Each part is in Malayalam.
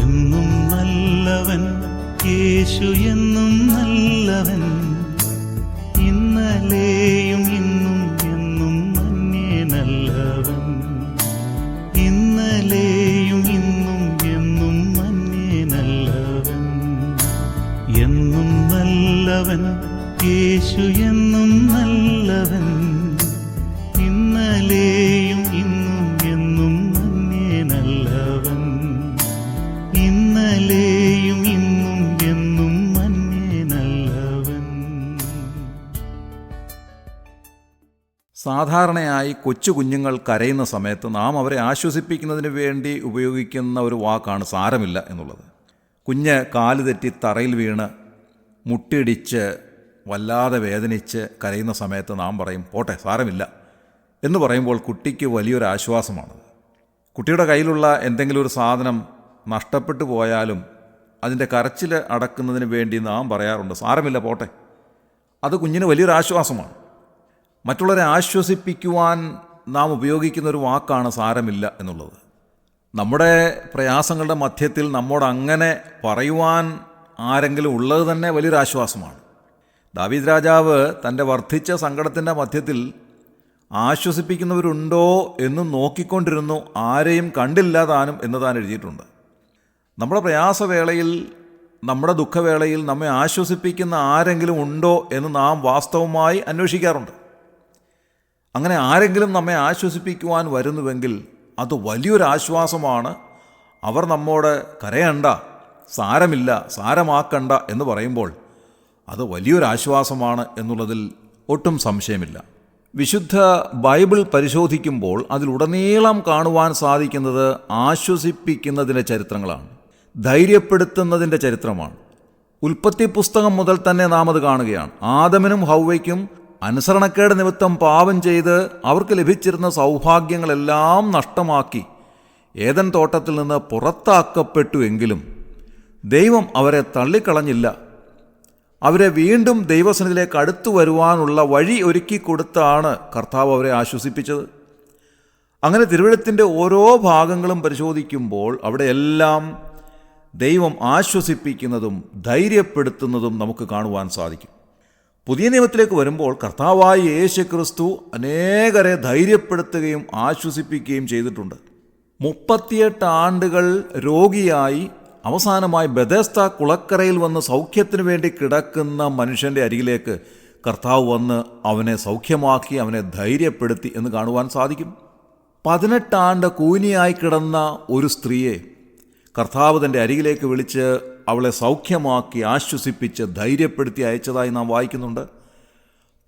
എന്നും നല്ലവൻ യേശു, എന്നും നല്ലവൻ, ഇന്നലെയും ഇന്നും എന്നും മന്നേ നല്ലവൻ, ഇന്നലെയും ഇന്നും എന്നും മന്നേ നല്ലവൻ. എന്നും നല്ലവൻ യേശു, എന്നും നല്ലവൻ, ഇന്നലെയും ഇന്നും എന്നും മന്നേ നല്ലവൻ, ഇന്നലെയും ഇന്നും എന്നും മന്നേ നല്ലവൻ. സാധാരണയായി കൊച്ചു കുഞ്ഞുങ്ങൾ കരയുന്ന സമയത്ത് നാം അവരെ ആശ്വസിപ്പിക്കുന്നതിന് വേണ്ടി ഉപയോഗിക്കുന്ന ഒരു വാക്കാണ് സാരമില്ല എന്നുള്ളത്. കുഞ്ഞ് കാല് തെറ്റി തറയിൽ വീണ് മുട്ടിയിടിച്ച് വല്ലാതെ വേദനിച്ച് കരയുന്ന സമയത്ത് നാം പറയും പോട്ടെ സാരമില്ല എന്ന് പറയുമ്പോൾ കുട്ടിക്ക് വലിയൊരു ആശ്വാസമാണ്. കുട്ടിയുടെ കയ്യിലുള്ള എന്തെങ്കിലും ഒരു സാധനം നഷ്ടപ്പെട്ടു പോയാലും അതിൻ്റെ കരച്ചിൽ അടക്കുന്നതിന് വേണ്ടി നാം പറയാറുണ്ട് സാരമില്ല പോട്ടെ. അത് കുഞ്ഞിന് വലിയൊരു ആശ്വാസമാണ്. മറ്റുള്ളവരെ ആശ്വസിപ്പിക്കുവാൻ നാം ഉപയോഗിക്കുന്ന ഒരു വാക്കാണ് സാരമില്ല എന്നുള്ളത്. നമ്മുടെ പ്രയാസങ്ങളുടെ മധ്യത്തിൽ നമ്മോട് അങ്ങനെ പറയുവാൻ ആരെങ്കിലും ഉള്ളത് തന്നെ വലിയൊരു ആശ്വാസമാണ്. ദാവീദ് രാജാവ് തൻ്റെ വർദ്ധിച്ച സങ്കടത്തിൻ്റെ മധ്യത്തിൽ ആശ്വസിപ്പിക്കുന്നവരുണ്ടോ എന്ന് നോക്കിക്കൊണ്ടിരുന്നു, ആരെയും കണ്ടില്ല താനും എന്ന് താൻ എഴുതിയിട്ടുണ്ട്. നമ്മുടെ പ്രയാസവേളയിൽ, നമ്മുടെ ദുഃഖവേളയിൽ നമ്മെ ആശ്വസിപ്പിക്കുന്ന ആരെങ്കിലും ഉണ്ടോ എന്ന് നാം വാസ്തവമായി അന്വേഷിക്കാറുണ്ട്. അങ്ങനെ ആരെങ്കിലും നമ്മെ ആശ്വസിപ്പിക്കുവാൻ വരുന്നുവെങ്കിൽ അത് വലിയൊരു ആശ്വാസമാണ്. അവർ നമ്മോട് കരയണ്ട, സാരമില്ല, സാരമാക്കണ്ട എന്ന് പറയുമ്പോൾ അത് വലിയൊരാശ്വാസമാണ് എന്നുള്ളതിൽ ഒട്ടും സംശയമില്ല. വിശുദ്ധ ബൈബിൾ പരിശോധിക്കുമ്പോൾ അതിലുടനീളം കാണുവാൻ സാധിക്കുന്നത് ആശ്വസിപ്പിക്കുന്നതിൻ്റെ ചരിത്രങ്ങളാണ്, ധൈര്യപ്പെടുത്തുന്നതിൻ്റെ ചരിത്രമാണ്. ഉൽപ്പത്തി പുസ്തകം മുതൽ തന്നെ നാം അത് കാണുകയാണ്. ആദമിനും ഹൗവയ്ക്കും അനുസരണക്കേട് നിമിത്തം പാപം ചെയ്ത് അവർക്ക് ലഭിച്ചിരുന്ന സൗഭാഗ്യങ്ങളെല്ലാം നഷ്ടമാക്കി ഏദൻ തോട്ടത്തിൽ നിന്ന് പുറത്താക്കപ്പെട്ടു എങ്കിലും ദൈവം അവരെ തള്ളിക്കളഞ്ഞില്ല. അവരെ വീണ്ടും ദൈവസന്നിധിയിലേക്ക് അടുത്തു വരുവാനുള്ള വഴി ഒരുക്കി കൊടുത്താണ് കർത്താവ് അവരെ ആശ്വസിപ്പിച്ചത്. അങ്ങനെ തിരുവെഴുത്തിൻ്റെ ഓരോ ഭാഗങ്ങളും പരിശോധിക്കുമ്പോൾ അവിടെയെല്ലാം ദൈവം ആശ്വസിപ്പിക്കുന്നതും ധൈര്യപ്പെടുത്തുന്നതും നമുക്ക് കാണുവാൻ സാധിക്കും. പുതിയ നിയമത്തിലേക്ക് വരുമ്പോൾ കർത്താവായ യേശു ക്രിസ്തു അനേകരെ ധൈര്യപ്പെടുത്തുകയും ആശ്വസിപ്പിക്കുകയും ചെയ്തിട്ടുണ്ട്. 38 ആണ്ടുകൾ രോഗിയായി അവസാനമായി ബെഥെസ്ദ കുളക്കരയിൽ വന്ന് സൗഖ്യത്തിന് വേണ്ടി കിടക്കുന്ന മനുഷ്യൻ്റെ അരികിലേക്ക് കർത്താവ് വന്ന് അവനെ സൗഖ്യമാക്കി, അവനെ ധൈര്യപ്പെടുത്തി എന്ന് കാണുവാൻ സാധിക്കും. 18 ആണ്ട് കൂനിയായി കിടന്ന ഒരു സ്ത്രീയെ കർത്താവ് തൻ്റെ അരികിലേക്ക് വിളിച്ച് അവളെ സൗഖ്യമാക്കി ആശ്വസിപ്പിച്ച് ധൈര്യപ്പെടുത്തി അയച്ചതായി നാം വായിക്കുന്നുണ്ട്.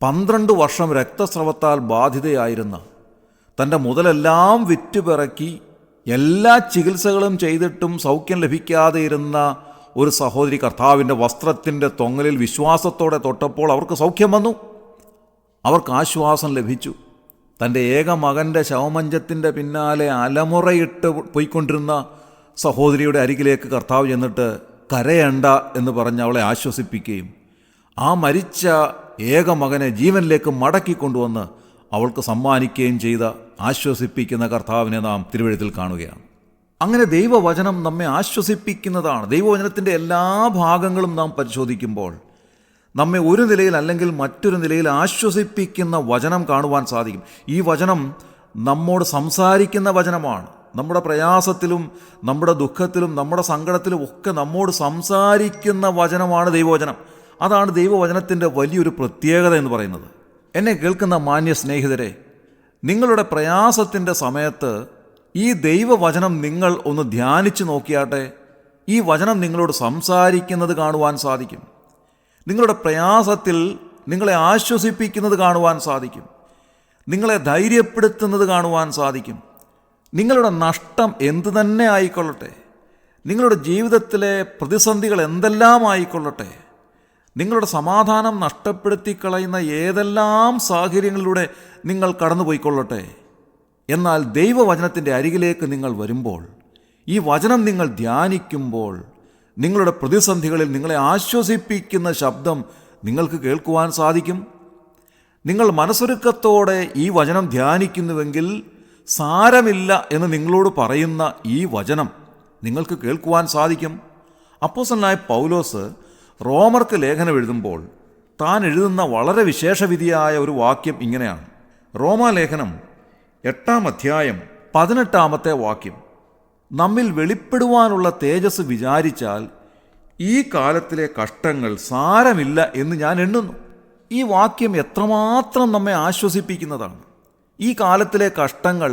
12 വർഷം രക്തസ്രവത്താൽ ബാധിതയായിരുന്ന, തൻ്റെ മുതലെല്ലാം വിറ്റുപിറക്കി എല്ലാ ചികിത്സകളും ചെയ്തിട്ടും സൗഖ്യം ലഭിക്കാതെ ഇരുന്ന ഒരു സഹോദരി കർത്താവിൻ്റെ വസ്ത്രത്തിൻ്റെ തൊങ്ങലിൽ വിശ്വാസത്തോടെ തൊട്ടപ്പോൾ അവർക്ക് സൗഖ്യം വന്നു, അവർക്ക് ആശ്വാസം ലഭിച്ചു. തൻ്റെ ഏക മകൻ്റെ ശവമഞ്ചത്തിൻ്റെ പിന്നാലെ അലമുറയിട്ട് പോയിക്കൊണ്ടിരുന്ന സഹോദരിയുടെ അരികിലേക്ക് കർത്താവ് ചെന്നിട്ട് കരയണ്ട എന്ന് പറഞ്ഞ് അവളെ ആശ്വസിപ്പിക്കുകയും ആ മരിച്ച ഏക മകനെ ജീവനിലേക്ക് മടക്കിക്കൊണ്ടുവന്ന് അവൾക്ക് സമ്മാനിക്കുകയും ചെയ്ത ആശ്വസിപ്പിക്കുന്ന കർത്താവിനെ നാം തിരുവെഴുത്തിൽ കാണുകയാണ്. അങ്ങനെ ദൈവവചനം നമ്മെ ആശ്വസിപ്പിക്കുന്നതാണ്. ദൈവവചനത്തിൻ്റെ എല്ലാ ഭാഗങ്ങളും നാം പരിശോധിക്കുമ്പോൾ നമ്മെ ഒരു നിലയിൽ അല്ലെങ്കിൽ മറ്റൊരു നിലയിൽ ആശ്വസിപ്പിക്കുന്ന വചനം കാണുവാൻ സാധിക്കും. ഈ വചനം നമ്മോട് സംസാരിക്കുന്ന വചനമാണ്. നമ്മുടെ പ്രയാസത്തിലും നമ്മുടെ ദുഃഖത്തിലും നമ്മുടെ സങ്കടത്തിലും ഒക്കെ നമ്മോട് സംസാരിക്കുന്ന വചനമാണ് ദൈവവചനം. അതാണ് ദൈവവചനത്തിൻ്റെ വലിയൊരു പ്രത്യേകത എന്ന് പറയുന്നത്. എന്നെ കേൾക്കുന്ന മാന്യ സ്നേഹിതരെ, നിങ്ങളുടെ പ്രയാസത്തിൻ്റെ സമയത്ത് ഈ ദൈവവചനം നിങ്ങൾ ഒന്ന് ധ്യാനിച്ചു നോക്കിയാട്ടെ. ഈ വചനം നിങ്ങളോട് സംസാരിക്കുന്നത് കാണുവാൻ സാധിക്കും. നിങ്ങളുടെ പ്രയാസത്തിൽ നിങ്ങളെ ആശ്വസിപ്പിക്കുന്നത് കാണുവാൻ സാധിക്കും. നിങ്ങളെ ധൈര്യപ്പെടുത്തുന്നത് കാണുവാൻ സാധിക്കും. നിങ്ങളുടെ നഷ്ടം എന്തു തന്നെ ആയിക്കൊള്ളട്ടെ, നിങ്ങളുടെ ജീവിതത്തിലെ പ്രതിസന്ധികൾ എന്തെല്ലാം ആയിക്കൊള്ളട്ടെ, നിങ്ങളുടെ സമാധാനം നഷ്ടപ്പെടുത്തി കളയുന്ന ഏതെല്ലാം സാഹചര്യങ്ങളിലൂടെ നിങ്ങൾ കടന്നുപോയിക്കൊള്ളട്ടെ, എന്നാൽ ദൈവവചനത്തിൻ്റെ അരികിലേക്ക് നിങ്ങൾ വരുമ്പോൾ, ഈ വചനം നിങ്ങൾ ധ്യാനിക്കുമ്പോൾ, നിങ്ങളുടെ പ്രതിസന്ധികളിൽ നിങ്ങളെ ആശ്വസിപ്പിക്കുന്ന ശബ്ദം നിങ്ങൾക്ക് കേൾക്കുവാൻ സാധിക്കും. നിങ്ങൾ മനസ്സൊരുക്കത്തോടെ ഈ വചനം ധ്യാനിക്കുന്നുവെങ്കിൽ സാരമില്ല എന്ന് നിങ്ങളോട് പറയുന്ന ഈ വചനം നിങ്ങൾക്ക് കേൾക്കുവാൻ സാധിക്കും. അപ്പോസ്തലനായ പൗലോസ് റോമർക്ക് ലേഖനം എഴുതുമ്പോൾ താൻ എഴുതുന്ന വളരെ വിശേഷവിധിയായ ഒരു വാക്യം ഇങ്ങനെയാണ്. റോമാലേഖനം 8-ാം അധ്യായം 18-ാമത്തെ വാക്യം: നമ്മിൽ വെളിപ്പെടുവാനുള്ള തേജസ് വിചാരിച്ചാൽ ഈ കാലത്തിലെ കഷ്ടങ്ങൾ സാരമില്ല എന്ന് ഞാൻ എണ്ണുന്നു. ഈ വാക്യം എത്രമാത്രം നമ്മെ ആശ്വസിപ്പിക്കുന്നതാണ്. ഈ കാലത്തിലെ കഷ്ടങ്ങൾ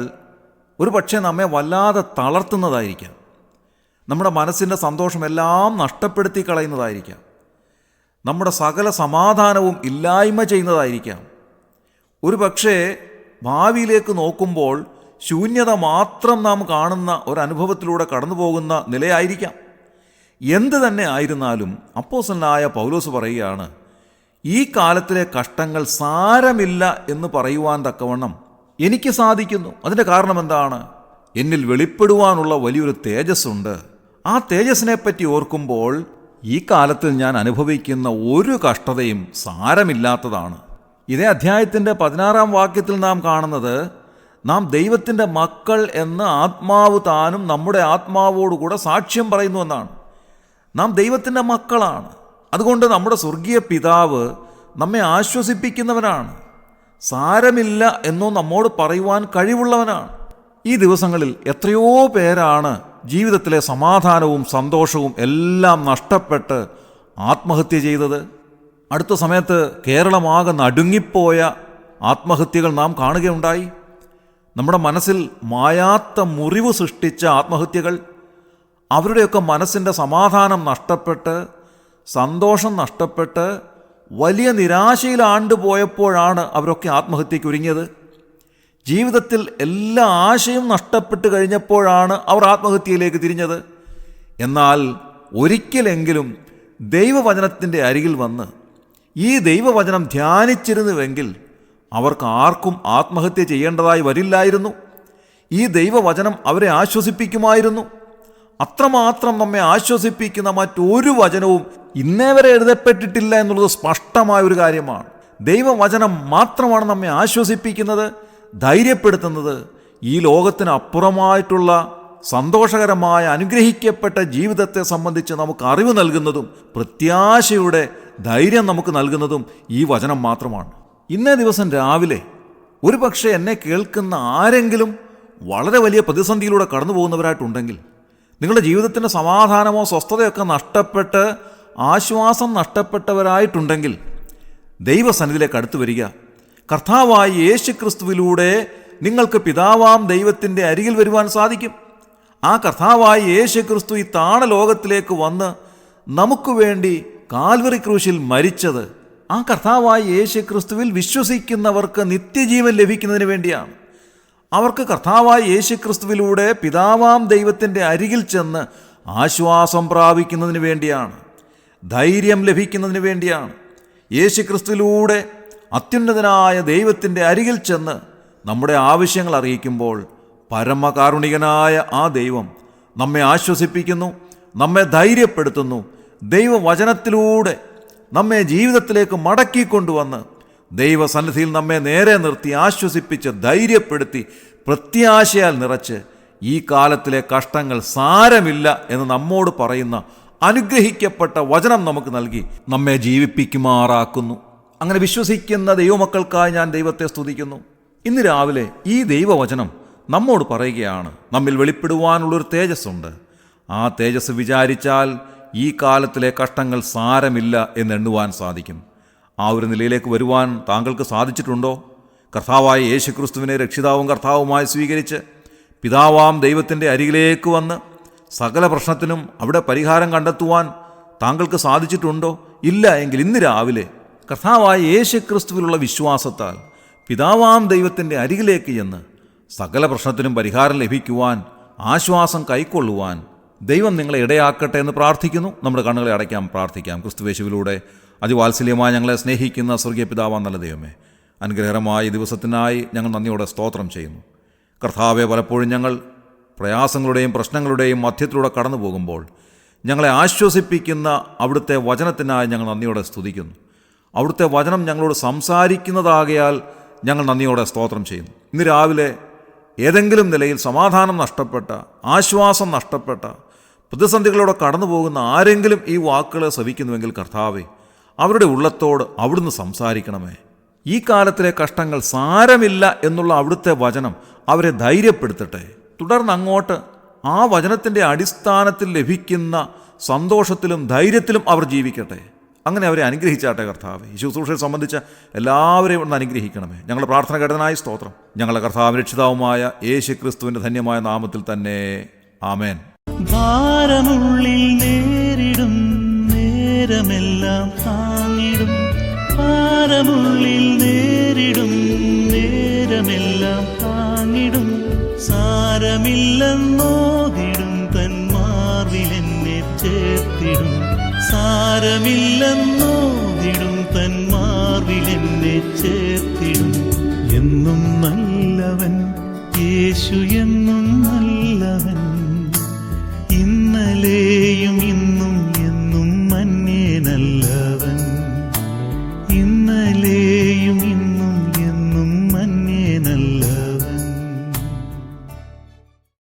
ഒരു പക്ഷേ നമ്മെ വല്ലാതെ തളർത്തുന്നതായിരിക്കാം. നമ്മുടെ മനസ്സിൻ്റെ സന്തോഷമെല്ലാം നഷ്ടപ്പെടുത്തി കളയുന്നതായിരിക്കാം. നമ്മുടെ സകല സമാധാനവും ഇല്ലായ്മ ചെയ്യുന്നതായിരിക്കാം. ഒരു പക്ഷേ ഭാവിയിലേക്ക് നോക്കുമ്പോൾ ശൂന്യത മാത്രം നാം കാണുന്ന ഒരനുഭവത്തിലൂടെ കടന്നു പോകുന്ന നിലയായിരിക്കാം. എന്ത് തന്നെ ആയിരുന്നാലും അപ്പോസ്തലനായ പൗലോസ് പറയുകയാണ്, ഈ കാലത്തിലെ കഷ്ടങ്ങൾ സാരമില്ല എന്ന് പറയുവാൻ തക്കവണ്ണം എനിക്ക് സാധിക്കുന്നു. അതിൻ്റെ കാരണം എന്താണ്? എന്നിൽ വെളിപ്പെടുവാനുള്ള വലിയൊരു തേജസ്സുണ്ട്. ആ തേജസ്സിനെപ്പറ്റി ഓർക്കുമ്പോൾ ഈ കാലത്തിൽ ഞാൻ അനുഭവിക്കുന്ന ഒരു കഷ്ടതയും സാരമില്ലാത്തതാണ്. ഇതേ അധ്യായത്തിൻ്റെ 16-ാം വാക്യത്തിൽ നാം കാണുന്നത്, നാം ദൈവത്തിൻ്റെ മക്കൾ എന്ന് ആത്മാവ് താനും നമ്മുടെ ആത്മാവോടുകൂടെ സാക്ഷ്യം പറയുന്നുവെന്നാണ്. നാം ദൈവത്തിൻ്റെ മക്കളാണ്. അതുകൊണ്ട് നമ്മുടെ സ്വർഗീയ പിതാവ് നമ്മെ ആശ്വസിപ്പിക്കുന്നവനാണ്. സാരമില്ല എന്നോ നമ്മോട് പറയുവാൻ കഴിവുള്ളവനാണ്. ഈ ദിവസങ്ങളിൽ എത്രയോ പേരാണ് ജീവിതത്തിലെ സമാധാനവും സന്തോഷവും എല്ലാം നഷ്ടപ്പെട്ട് ആത്മഹത്യ ചെയ്തത്. അടുത്ത സമയത്ത് കേരളമാകെ നടുങ്ങിപ്പോയ ആത്മഹത്യകൾ നാം കാണുകയുണ്ടായി. നമ്മുടെ മനസ്സിൽ മായാത്ത മുറിവ് സൃഷ്ടിച്ച ആത്മഹത്യകൾ, അവരുടെയൊക്കെ മനസ്സിൻ്റെ സമാധാനം നഷ്ടപ്പെട്ട് സന്തോഷം നഷ്ടപ്പെട്ട് വലിയ നിരാശയിൽ ആണ്ടുപോയപ്പോഴാണ് അവരൊക്കെ ആത്മഹത്യയ്ക്ക് ഒരുങ്ങിയത്. ജീവിതത്തിൽ എല്ലാ ആശയും നഷ്ടപ്പെട്ട് കഴിഞ്ഞപ്പോഴാണ് അവർ ആത്മഹത്യയിലേക്ക് തിരിഞ്ഞത്. എന്നാൽ ഒരിക്കലെങ്കിലും ദൈവവചനത്തിൻ്റെ അരികിൽ വന്ന് ഈ ദൈവവചനം ധ്യാനിച്ചിരുന്നുവെങ്കിൽ അവർക്ക് ആർക്കും ആത്മഹത്യ ചെയ്യേണ്ടതായി വരില്ലായിരുന്നു. ഈ ദൈവവചനം അവരെ ആശ്വസിപ്പിക്കുമായിരുന്നു. അത്രമാത്രം നമ്മെ ആശ്വസിപ്പിക്കുന്ന മറ്റൊരു വചനവും ഇന്നേ വരെ എഴുതപ്പെട്ടിട്ടില്ല എന്നുള്ളത് സ്പഷ്ടമായ ഒരു കാര്യമാണ്. ദൈവവചനം മാത്രമാണ് നമ്മെ ആശ്വസിപ്പിക്കുന്നത്, ധൈര്യപ്പെടുത്തുന്നത്. ഈ ലോകത്തിന് അപ്പുറമായിട്ടുള്ള സന്തോഷകരമായ അനുഗ്രഹിക്കപ്പെട്ട ജീവിതത്തെ സംബന്ധിച്ച് നമുക്ക് അറിവ് നൽകുന്നതും പ്രത്യാശയുടെ ധൈര്യം നമുക്ക് നൽകുന്നതും ഈ വചനം മാത്രമാണ്. ഇന്നേ ദിവസം രാവിലെ ഒരു പക്ഷേ എന്നെ കേൾക്കുന്ന ആരെങ്കിലും വളരെ വലിയ പ്രതിസന്ധിയിലൂടെ കടന്നു പോകുന്നവരായിട്ടുണ്ടെങ്കിൽ, നിങ്ങളുടെ ജീവിതത്തിൻ്റെ സമാധാനമോ സ്വസ്ഥതയൊക്കെ നഷ്ടപ്പെട്ട് ആശ്വാസം നഷ്ടപ്പെട്ടവരായിട്ടുണ്ടെങ്കിൽ ദൈവസന്നിധിയിലേക്ക് അടുത്തു വരിക. കർത്താവായ യേശുക്രിസ്തുവിലൂടെ നിങ്ങൾക്ക് പിതാവാം ദൈവത്തിൻ്റെ അരികിൽ വരുവാൻ സാധിക്കും. ആ കർത്താവായ യേശുക്രിസ്തു ഈ താണലോകത്തിലേക്ക് വന്ന് നമുക്ക് വേണ്ടി കാൽവറി ക്രൂശിൽ മരിച്ചത്, ആ കർത്താവായ യേശുക്രിസ്തുവിൽ വിശ്വസിക്കുന്നവർക്ക് നിത്യജീവൻ ലഭിക്കുന്നതിന് വേണ്ടിയാണ്. അവർക്ക് കർത്താവായ യേശുക്രിസ്തുവിലൂടെ പിതാവാം ദൈവത്തിൻ്റെ അരികിൽ ചെന്ന് ആശ്വാസം പ്രാപിക്കുന്നതിന് വേണ്ടിയാണ്, ധൈര്യം ലഭിക്കുന്നതിന് വേണ്ടിയാണ്. യേശുക്രിസ്തുവിലൂടെ അത്യുന്നതനായ ദൈവത്തിൻ്റെ അരികിൽ ചെന്ന് നമ്മുടെ ആവശ്യങ്ങൾ അറിയിക്കുമ്പോൾ പരമകാരുണികനായ ആ ദൈവം നമ്മെ ആശ്വസിപ്പിക്കുന്നു, നമ്മെ ധൈര്യപ്പെടുത്തുന്നു. ദൈവവചനത്തിലൂടെ നമ്മെ ജീവിതത്തിലേക്ക് മടക്കിക്കൊണ്ടുവന്ന് ദൈവസന്നിധിയിൽ നമ്മെ നേരെ നിർത്തി ആശ്വസിപ്പിച്ച് ധൈര്യപ്പെടുത്തി പ്രത്യാശയാൽ നിറച്ച് ഈ കാലത്തിലെ കഷ്ടങ്ങൾ സാരമില്ല എന്ന് നമ്മോട് പറയുന്ന അനുഗ്രഹിക്കപ്പെട്ട വചനം നമുക്ക് നൽകി നമ്മെ ജീവിപ്പിക്കുമാറാക്കുന്നു. അങ്ങനെ വിശ്വസിക്കുന്ന ദൈവമക്കൾക്കായി ഞാൻ ദൈവത്തെ സ്തുതിക്കുന്നു. ഇന്ന് രാവിലെ ഈ ദൈവവചനം നമ്മോട് പറയുകയാണ്, നമ്മിൽ വെളിപ്പെടുവാനുള്ളൊരു തേജസ്സുണ്ട്. ആ തേജസ് വിചാരിച്ചാൽ ഈ കാലത്തിലെ കഷ്ടങ്ങൾ സാരമില്ല എന്നെണ്ണുവാൻ സാധിക്കും. ആ ഒരു നിലയിലേക്ക് വരുവാൻ താങ്കൾക്ക് സാധിച്ചിട്ടുണ്ടോ? കർത്താവായ യേശുക്രിസ്തുവിനെ രക്ഷിതാവും കർത്താവുമായി സ്വീകരിച്ച് പിതാവാം ദൈവത്തിൻ്റെ അരികിലേക്ക് വന്ന് സകല പ്രശ്നത്തിനും അവിടെ പരിഹാരം കണ്ടെത്തുവാൻ താങ്കൾക്ക് സാധിച്ചിട്ടുണ്ടോ? ഇല്ല എങ്കിൽ ഇന്ന് രാവിലെ കർത്താവായ യേശുക്രിസ്തുവിലുള്ള വിശ്വാസത്താൽ പിതാവാം ദൈവത്തിൻ്റെ അരികിലേക്ക് ചെന്ന് സകല പ്രശ്നത്തിനും പരിഹാരം ലഭിക്കുവാൻ, ആശ്വാസം കൈക്കൊള്ളുവാൻ ദൈവം നിങ്ങളെ ഇടയാക്കട്ടെ എന്ന് പ്രാർത്ഥിക്കുന്നു. നമ്മുടെ കണ്ണുകളെ അടയ്ക്കാം, പ്രാർത്ഥിക്കാം. ക്രിസ്തുയേശുവിലൂടെ അതിവാത്സല്യമായി ഞങ്ങളെ സ്നേഹിക്കുന്ന സ്വർഗീയ പിതാവാം നല്ല ദൈവമേ, അനുഗ്രഹകരമായ ദിവസത്തിനായി ഞങ്ങൾ നന്ദിയോടെ സ്തോത്രം ചെയ്യുന്നു. കർത്താവെ, പലപ്പോഴും ഞങ്ങൾ പ്രയാസങ്ങളുടെയും പ്രശ്നങ്ങളുടെയും മധ്യത്തിലൂടെ കടന്നു പോകുമ്പോൾ ഞങ്ങളെ ആശ്വസിപ്പിക്കുന്ന അവിടുത്തെ വചനത്തിനായി ഞങ്ങൾ നന്ദിയോടെ സ്തുതിക്കുന്നു. അവിടുത്തെ വചനം ഞങ്ങളോട് സംസാരിക്കുന്നതാകയാൽ ഞങ്ങൾ നന്ദിയോടെ സ്തോത്രം ചെയ്യുന്നു. ഇന്ന് രാവിലെ ഏതെങ്കിലും നിലയിൽ സമാധാനം നഷ്ടപ്പെട്ട, ആശ്വാസം നഷ്ടപ്പെട്ട, പ്രതിസന്ധികളോടെ കടന്നു പോകുന്ന ആരെങ്കിലും ഈ വാക്കുകളെ ശ്രവിക്കുന്നുവെങ്കിൽ കർത്താവേ, അവരുടെ ഉള്ളത്തോട് അവിടുന്ന് സംസാരിക്കണമേ. ഈ കാലത്തിലെ കഷ്ടങ്ങൾ സാരമില്ല എന്നുള്ള അവിടുത്തെ വചനം അവരെ ധൈര്യപ്പെടുത്തട്ടെ. തുടർന്ന് അങ്ങോട്ട് ആ വചനത്തിൻ്റെ അടിസ്ഥാനത്തിൽ ലഭിക്കുന്ന സന്തോഷത്തിലും ധൈര്യത്തിലും അവർ ജീവിക്കട്ടെ. അങ്ങനെ അവരെ അനുഗ്രഹിച്ചാട്ടെ കർത്താവേ. ഈ ശുശ്രൂഷയെ സംബന്ധിച്ച എല്ലാവരെയും ഒന്ന് അനുഗ്രഹിക്കണമേ. ഞങ്ങളുടെ പ്രാർത്ഥന കേട്ടതിനായി സ്തോത്രം. ഞങ്ങളുടെ കർത്താവ് രക്ഷിതാവുമായ യേശു ക്രിസ്തുവിൻ്റെ ധന്യമായ നാമത്തിൽ തന്നെ ആമേൻ. ഭാരമുള്ളിൽ നേരിടും നേരമെല്ലാം താങ്ങിടും, ഭാരമുള്ളിൽ നേരിടും നേരമെല്ലാം താങ്ങിടും, സാരമില്ലെന്നോതിടും തന്മാർവിലെന്നെ ചേർത്തിടും, സാരമില്ലെന്നോതിടും തന്മാർവിലെന്നെ ചേർത്തിടും. എന്നും നല്ലവൻ യേശു, എന്നും നല്ലവൻ, ഇന്നലെയും ഇന്നും എന്നും മന്യേ നല്ലവൻ.